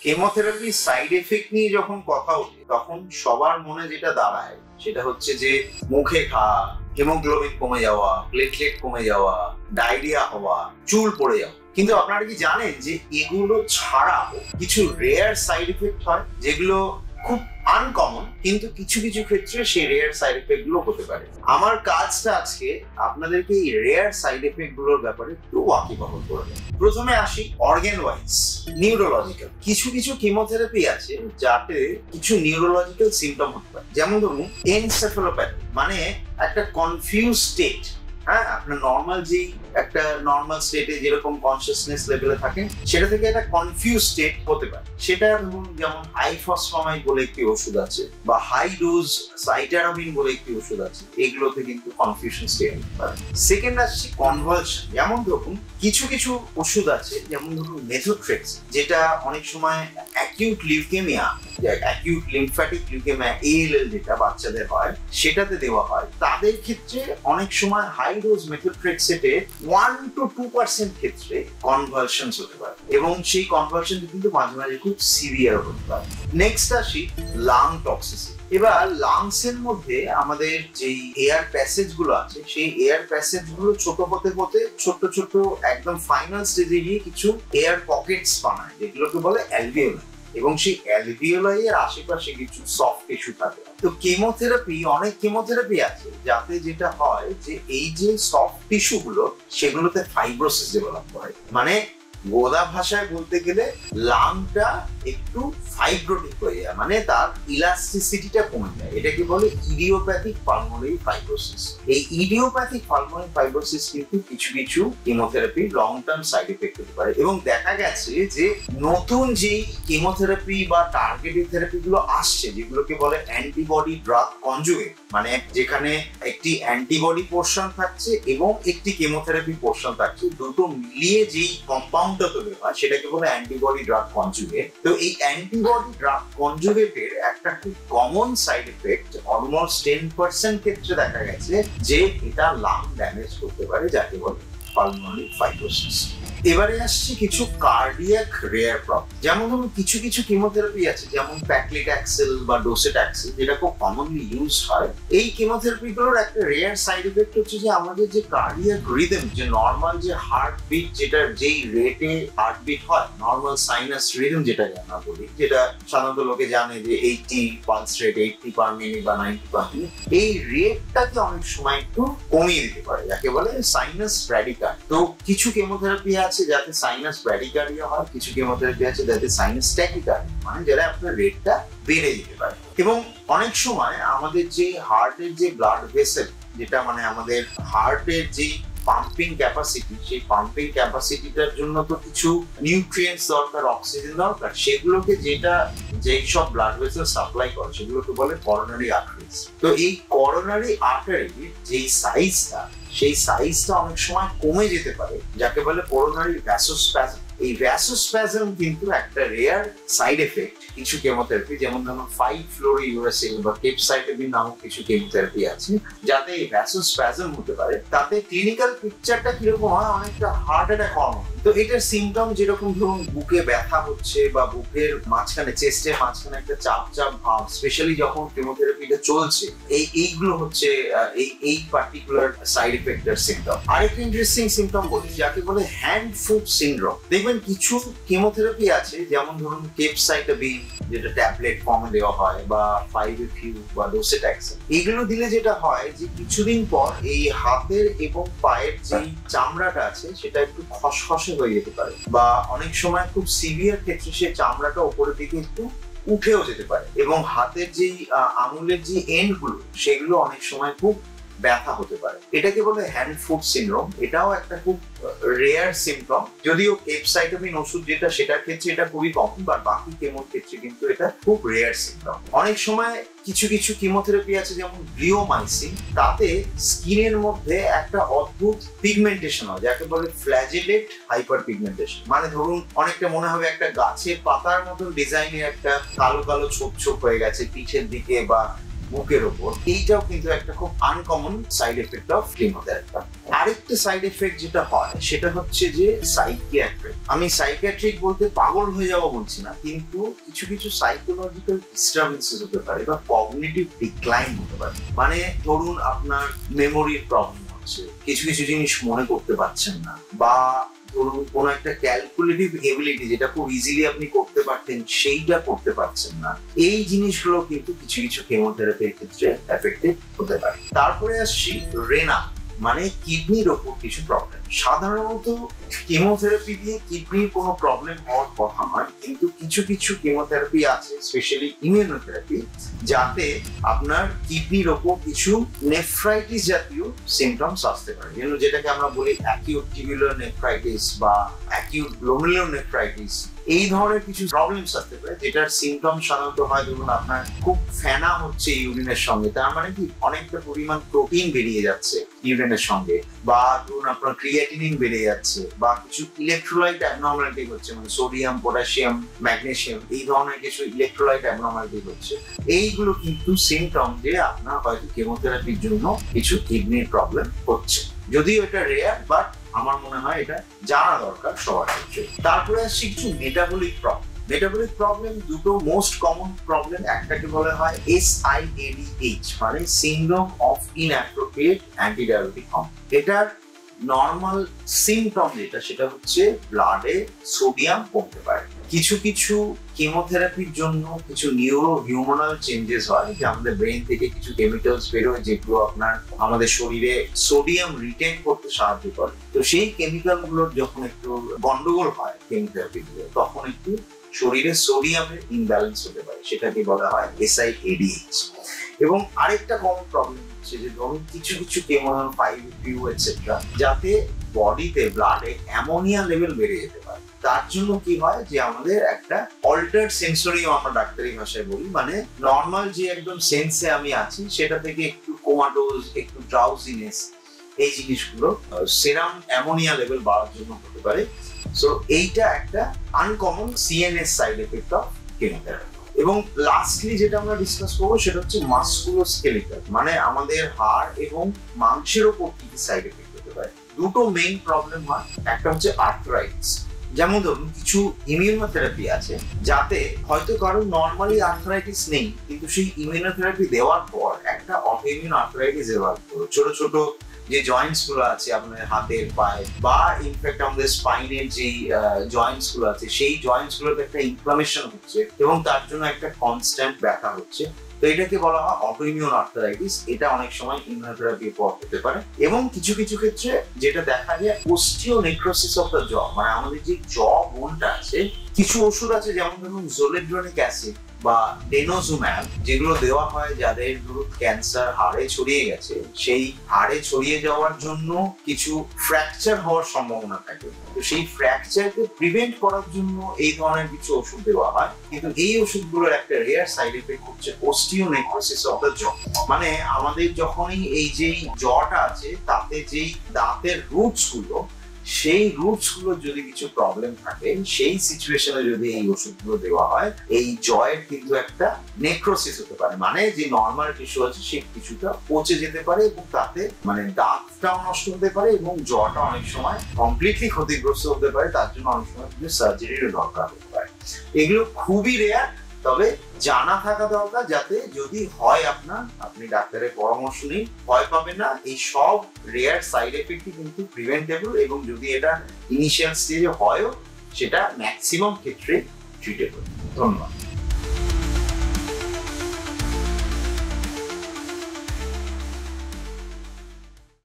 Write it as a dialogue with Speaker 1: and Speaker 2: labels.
Speaker 1: Chemotherapy side effect নিয়ে যখন কথা ওঠে তখন সবার মনে যেটা দাঁড়ায় সেটা হচ্ছে যে মুখে ঘা, হিমোগ্লোবিন কমে যাওয়া, প্লেটলেট কমে যাওয়া, ডায়রিয়া হওয়া, চুল পড়ে যাওয়া। কিন্তু আপনারা কি জানেন যে এগুলো ছাড়াও কিছু রেয়ার সাইড এফেক্ট হয় যেগুলো খুব আনকমন, কিন্তু কিছু কিছু ক্ষেত্রে সেই রেয়ার সাইড এফেক্ট গুলো হতে পারে। আমার কাজটা আজকে আপনাদেরকে এই রেয়ার সাইড এফেক্ট গুলোর ব্যাপারে একটু ওয়াকিবহাল করবে। প্রথমে আসি অর্গান ওয়াইজ, নিউরোলজিক্যাল। কিছু কিছু কেমোথেরাপি আছে যাতে কিছু নিউরোলজিক্যাল সিমটম হতে পারে। যেমন ধরুন এনসেফালোপ্যাথি, মানে একটা কনফিউজ স্টেট। হ্যাঁ, আপনার নর্মাল যেই একটা নর্মাল স্টেটে যেরকম কনসিয়াসনেস লেভেলে থাকেন সেটা থেকে একটা কনফিউজ স্টেট হতে পারে। সেটা ধরুন যেমন আইফসফামাইড বলে একটি ওষুধ আছে বা হাই ডোজ সাইটারামিন বলে একটি ওষুধ আছে, এগুলোতে কিন্তু কনফিউশন স্টেট হতে পারে। সেকেন্ড আসছে কনভালশন। যেমন ধরুন কিছু কিছু ওষুধ আছে, যেমন ধরুন মেথোট্রেক্স, যেটা অনেক সময় acute leukaemia, acute lymphatic leukaemia ALL যেটা বাচ্চাদের হয় সেটাতে দেওয়া হয়। তাদের ক্ষেত্রে অনেক সময় হাই ডোজ মেথোট্রেক্সেটে 1 to 2% ক্ষেত্রে কনভালশনস হতে পারে এবং সেই কনভালশন কিন্তু মাঝে মাঝে খুব সিভিয়ার হতে পারে। নেক্সট আসি লাং টক্সিসিটি। এবার লাংস এর মধ্যে আমাদের যেই এয়ার প্যাসেজ গুলো আছে সেই এয়ার প্যাসেজ গুলো ছোট হতে হতে ছোট ছোট একদম ফাইনাল স্টেজে গিয়ে কিছু এয়ার পকেটস বানায় যেগুলোকে বলে অ্যালভিওলাই, এবং সেই অ্যালভিওলাই এর আশেপাশে কিছু সফট টিস্যু থাকে। তো কেমোথেরাপি, অনেক কেমোথেরাপি আছে যাতে যেটা হয় যে এই যে সফট টিস্যু গুলো সেগুলোতে ফাইব্রোসিস ডেভেলপ করে, মানে গোদা ভাষায় বলতে গেলে লাংটা একটু ফাইব্রোটিক হয়ে যায়, মানে তার ইলাস্টিসিটিটা কমে যায়। এটাকে বলে ইডিওপ্যাথিক পালমোনারি ফাইব্রোসিস। এই ইডিওপ্যাথিক পালমোনারি ফাইব্রোসিস কিন্তু কিছু কিছু chemotherapy long term side effect হতে পারে এবং দেখা গেছে যে নতুন যেই কেমোথেরাপি বা টার্গেটেড থেরাপি গুলো আসছে যেগুলোকে বলে অ্যান্টিবডি ড্রাগ কনজুগেট, মানে যেখানে একটি অ্যান্টিবডি পোর্শন থাকছে এবং একটি কেমোথেরাপি পোর্শন থাকছে, দুটো মিলিয়ে যেই কম্পাউন্ডটা তৈরি হয় সেটাকে বলে অ্যান্টিবডি ড্রাগ কনজুগেট। তো এই অ্যান্টিবডি ড্রাগ কনজুগেটের একটা খুব কমন সাইড এফেক্ট অলমোস্ট 10% ক্ষেত্রে দেখা গেছে যে এটা লাং ড্যামেজ করতে পারে, যাকে বলে পালমোনারি ফাইব্রোসিস। এবারে আসছে কিছু কার্ডিয়াক রেয়ার প্রবলেম। যেমন ধরুন কিছু কিছু কেমোথেরাপি আছে যেমন প্যাক্লিট্যাক্সেল বা ডোসেট্যাক্সেল, যেটা খুব কমনলি ইউজ হয়। এই কেমোথেরাপি গুলোর একটা রেয়ার সাইড এফেক্ট হচ্ছে যে আমাদের যে কার্ডিয়াক রিদম, যে নর্মাল যে হার্টবিট, যেটা যেই রেটে হার্টবিট হয়, নর্মাল সাইনাস রিদম যেটাকে আমরা বলি, যেটা সাধারণত লোকে জানে যে 80 পালস রেট, 80 পার মিনিট বা 90 পার মিনিট, এই রেটটাকে অনেক সময় একটু কমিয়ে দিতে পারে, যাকে বলে সাইনাস ব্র্যাডিকার্ডিয়া। তো কিছু কেমোথেরাপি আছে যাতে সাইনাস ব্র্যাডিকার্ডিয়া হয়, কিছু কেমোথেরাপি আছে যাতে সাইনাস ট্যাকিকার্ডিয়া, মানে যেটা আপনার রেটটা বেড়ে যেতে পারে। এবং অনেক সময় আমাদের যে হার্টের যে ব্লাড ভেসেল, যেটা মানে আমাদের হার্টের যে পাম্পিং ক্যাপাসিটি, সেই পাম্পিং ক্যাপাসিটিটার জন্য তো কিছু নিউট্রিয়েন্টস দরকার, অক্সিজেন দরকার, সেগুলোকে যেই সব ব্লাড ভেসেল সাপ্লাই করে সেগুলোকে বলে করোনারি আর্টারিজ। তো এই করোনারি আর্টারির যেই সাইজটা, সেই সাইজটা অনেক সময় কমে যেতে পারে, যাকে বলে করোনারি ভ্যাসোস্প্যাজম। এই ভ্যাসোস্প্যাজম কিন্তু একটা রেয়ার সাইড এফেক্ট কিছু কেমোথেরাপি, যেমন ধরুন 5-fluorouracil বা কেপসাইটোবিন নামক কিছু কেমোথেরাপি আছে যাতে এই ভ্যাসোস্প্যাজম হতে পারে। তাতে ক্লিনিক্যাল পিকচারটা কিরকম হয়, অনেকটা হার্ট অ্যাটাক হওয়ার মতো। তো এটার সিমটম যেরকম ধরুন বুকে ব্যথা হচ্ছে বা বুকের মাঝখানে, চেস্টের মাঝখানে একটা চাপ চাপ ভাব, স্পেশালি যখন কেমোথেরাপিটা চলছে, এইগুলো হচ্ছে এই পার্টিকুলার সাইড এফেক্টের সিমটম। আরেকটা ইন্টারেস্টিং সিমটম বলি, যাকে বলে হ্যান্ড ফুট সিনড্রোম। দেখবেন কিছু কেমোথেরাপি আছে যেমন ধরুন কেপসাইটোবিন, যেটা ট্যাবলেট ফর্মে দেওয়া হয়, বা 5-FU বা ডোসেট্যাক্সেল, এগুলো দিলে যেটা হয় যে কিছুদিন পর এই হাতের এবং পায়ের যে চামড়াটা আছে সেটা একটু খসখসে হয়ে যেতে পারে, বা অনেক সময় খুব সিভিয়ার ক্ষেত্রে সে চামড়াটা উপরের দিকে একটু উঠেও যেতে পারে, এবং হাতের যেই আঙুলের যে এন্ড গুলো সেগুলো অনেক সময় খুব ব্যথা হতে পারে। এটাকে বলে হ্যান্ড ফুট সিনড্রোম। এটাও একটা খুব রেয়ার সিমটম, যদিও কেপসাইটোবিন ওষুধ যেটা, সেটার ক্ষেত্রে এটা খুবই কমন, বা বাকি কেমোর ক্ষেত্রে কিন্তু এটা খুব রেয়ার সিমটম। অনেক সময় কিছু কিছু কেমোথেরাপি আছে যেমন ব্লিওমাইসিন, তাতে স্কিনের মধ্যে একটা অদ্ভুত পিগমেন্টেশন হয়, যাকে বলে ফ্ল্যাজেলেট হাইপার পিগমেন্টেশন। মানে ধরুন অনেকটা মনে হবে একটা গাছের পাতার মতন ডিজাইনের একটা কালো কালো ছোপ ছোপ হয়ে গেছে পিঠের দিকে বা বুকের ওপর, এইটাও কিন্তু একটা খুব uncommon side effect of chemotherapy. আরেকটা সাইড এফেক্ট যেটা হয় সেটা হচ্ছে যে সাইকিয়াট্রিক। আমি সাইকিয়াট্রিক বলতে পাগল হয়ে যাওয়া বলছি না, কিন্তু কিছু কিছু সাইকোলজিক্যাল ডিস্টারবেন্সেস হতে পারে বা কগনিটিভ ডিক্লাইন হতে পারে। মানে ধরুন আপনার মেমোরির প্রবলেম হচ্ছে, কিছু কিছু জিনিস মনে করতে পারছেন না, বা ধরুন কোনো একটা ক্যালকুলেটিভ এবিলিটি যেটা খুব ইজিলি আপনি করতে পারতেন সেইটা করতে পারছেন না। এই জিনিসগুলো কিন্তু কিছু কিছু কেমোথেরাপির ক্ষেত্রে এফেক্টেড হতে পারে। তারপরে আসছি রেনা, মানে কিডনির ওপর কিছু প্রবলেম। সাধারণত কেমোথেরাপি দিয়ে কিডনির কোনো প্রবলেম হওয়ার কথা নয়, কিন্তু কিছু কিছু কেমোথেরাপি আছে, স্পেশালি ইমিউনোথেরাপি, যাতে আপনার কিডনির ওপর কিছু নেফ্রাইটিস জাতীয় সিমটমস আসতে পারে, যেটাকে আমরা বলি অ্যাকিউট টিবিউলার নেফ্রাইটিস বা অ্যাকিউট গ্লোমেরুলার নেফ্রাইটিস। এই ধরনের কিছু প্রবলেমস আসতে পারে, যেটার সিমটম সাধারণত হয় ধরুন আপনার খুব ফেনা হচ্ছে ইউরিনের সঙ্গে, তার মানে কি অনেকটা পরিমাণ প্রোটিন বেরিয়ে যাচ্ছে ইউরিনের সঙ্গে, বা ধরুন আপনার ক্রিয়েটিনিন বেড়ে যাচ্ছে, বা কিছু ইলেকট্রোলাইট অ্যাবনর্মালিটি হচ্ছে, মানে সোডিয়াম, পটাশিয়াম, ম্যাগনেসিয়াম, এই ধরনের কিছু ইলেকট্রোলাইট অ্যাবনর্মালিটি হচ্ছে। এইগুলো কিন্তু সিমটম যে আপনার হয়তো কেমোথেরাপির জন্য কিছু কিডনির প্রবলেম হচ্ছে, যদিও এটা রেয়ার, বাট আমার মনে হয় এটা জানা দরকার সবার ক্ষেত্রে। তারপরে আসছে কিছু মেটাবলিক প্রবলেম। মেটাবলিক প্রবলেম দুটো মোস্ট কমন প্রবলেম, একটাকে বলা হয় SIADH, মানে syndrome of inappropriate antidiabetic hormone. এটার নর্মাল সিমটম যেটা সেটা হচ্ছে ব্লাডে সোডিয়াম কমতে পারে। কিছু কিছু কেমোথেরাপির জন্য কিছু নিউরো হিউমানাল চেঞ্জেস হয়, যে আমাদের ব্রেন থেকে কিছু কেমিক্যালস বেরোয় যেগুলো আপনার আমাদের শরীরে সোডিয়াম রিটেন করতে সাহায্য করে। তো সেই কেমিক্যাল গুলোর যখন একটু গন্ডগোল হয় কেমোথেরাপি দিয়ে, তখন একটু শরীরে সোডিয়ামের ইমব্যালেন্স হতে পারে, সেটাকে বলা হয় SIADH। এবং আরেকটা কমন প্রবলেম হচ্ছে যে ধরুন কিছু কিছু কেমোন 5-FU এটসেট্রা, যাতে বডিতে ব্লাডে অ্যামোনিয়া লেভেল বেড়ে যেতে পারে। তার জন্য কি হয় যে আমাদের একটা অল্টার্ড সেন্সরিয়াম, আমরা ডাক্তারি ভাষায় বলি, মানে নর্মাল যে একদম সেন্সে আমি আছি সেটা থেকে একটু কোমাটোজ, একটু ড্রাউজিনেস, এই জিনিসগুলো সেরাম অ্যামোনিয়া লেভেল বাড়ার জন্য হতে পারে। সো এইটা একটা uncommon CNS side effect of chemotherapy. এবং লাস্টলি যেটা আমরা ডিসকাস করবো সেটা হচ্ছে মাসকুলোস্কেলিটাল, মানে আমাদের হাড় এবং মাংসের ওপর কি কি সাইড এফেক্ট হতে পারে। দুটো মেইন প্রবলেম হয়, একটা হচ্ছে আর্থ্রাইটিস। যেমন ধরুন কিছু ইমিউনোথেরাপি আছে যাতে হয়তো কারো নর্মালি আর্থ্রাইটিস নেই, কিন্তু সেই ইমিউনোথেরাপি দেওয়ার পর একটা অটোইমিউন আর্থ্রাইটিস ডেভেলপ করে। ছোট ছোট যে জয়েন্টস গুলো আছে আপনার হাতের, পায়ে, বা ইনফ্যাক্ট আমাদের স্পাইনের যে জয়েন্টস গুলো আছে, সেই জয়েন্টস গুলোতে একটা ইনফ্লামেশন হচ্ছে এবং তার জন্য একটা কনস্ট্যান্ট ব্যথা হচ্ছে। তো এটাকে বলা হয় অটোইমিউন আর্থ্রাইটিস। এটা অনেক সময় ইমিউনোথেরাপির পর হতে পারে। এবং কিছু কিছু ক্ষেত্রে যেটা দেখা যায় ওস্টিওনেক্রোসিস অফ দ্য জ, মানে আমাদের যে জ বোনটা আছে, কিছু ওষুধ আছে যেমন ধরুন জোলেড্রনিক অ্যাসিড বা ডেনোজুম্যাব, যেগুলো দেওয়া হয় যাদের ধরুন ক্যান্সার হাড়ে ছড়িয়ে গেছে, সেই হাড়ে ছড়িয়ে যাওয়ার জন্য কিছু ফ্র্যাকচার হওয়ার সম্ভাবনা থাকে। তো সেই ফ্র্যাকচারকে প্রিভেন্ট করার জন্য এই ধরনের কিছু ওষুধ দেওয়া হয়, কিন্তু এই ওষুধগুলোর একটা রেয়ার সাইড এফেক্ট হচ্ছে ওস্টিওনেক্রোসিস অফ দ্য জ। মানে আমাদের যখনই এই যে জটা আছে তাতে যেই দাঁতের রুটস গুলো, সেই রুটস গুলো যদি কিছু প্রবলেম থাকে, সেই সিচুয়েশনে যদি এই ওষুধগুলো দেওয়া হয়, এই জয়ের কিন্তু একটা নেক্রোসিস হতে পারে, মানে যে নর্মাল টিস্যু আছে সেই টিস্যুটা পচে যেতে পারে এবং তাতে মানে দাঁতটাও নষ্ট হতে পারে এবং জটা অনেক সময় কমপ্লিটলি ক্ষতিগ্রস্ত হতে পারে। তার জন্য অনেক সময় কিন্তু সার্জারির দরকার হতে পারে। এগুলো খুবই রেয়ার, তবে জানা থাকা দরকার, যাতে যদি হয় আপনি ডাক্তারের পরামর্শ নিন, ভয় পাবেন না। এই সব রেয়ার সাইড এফেক্টই কিন্তু প্রিভেন্টেবল, এবং যদি এটা ইনিশিয়াল স্টেজে হয়ও সেটা ম্যাক্সিমাম ক্ষেত্রে ট্রিটেবল। ধন্যবাদ।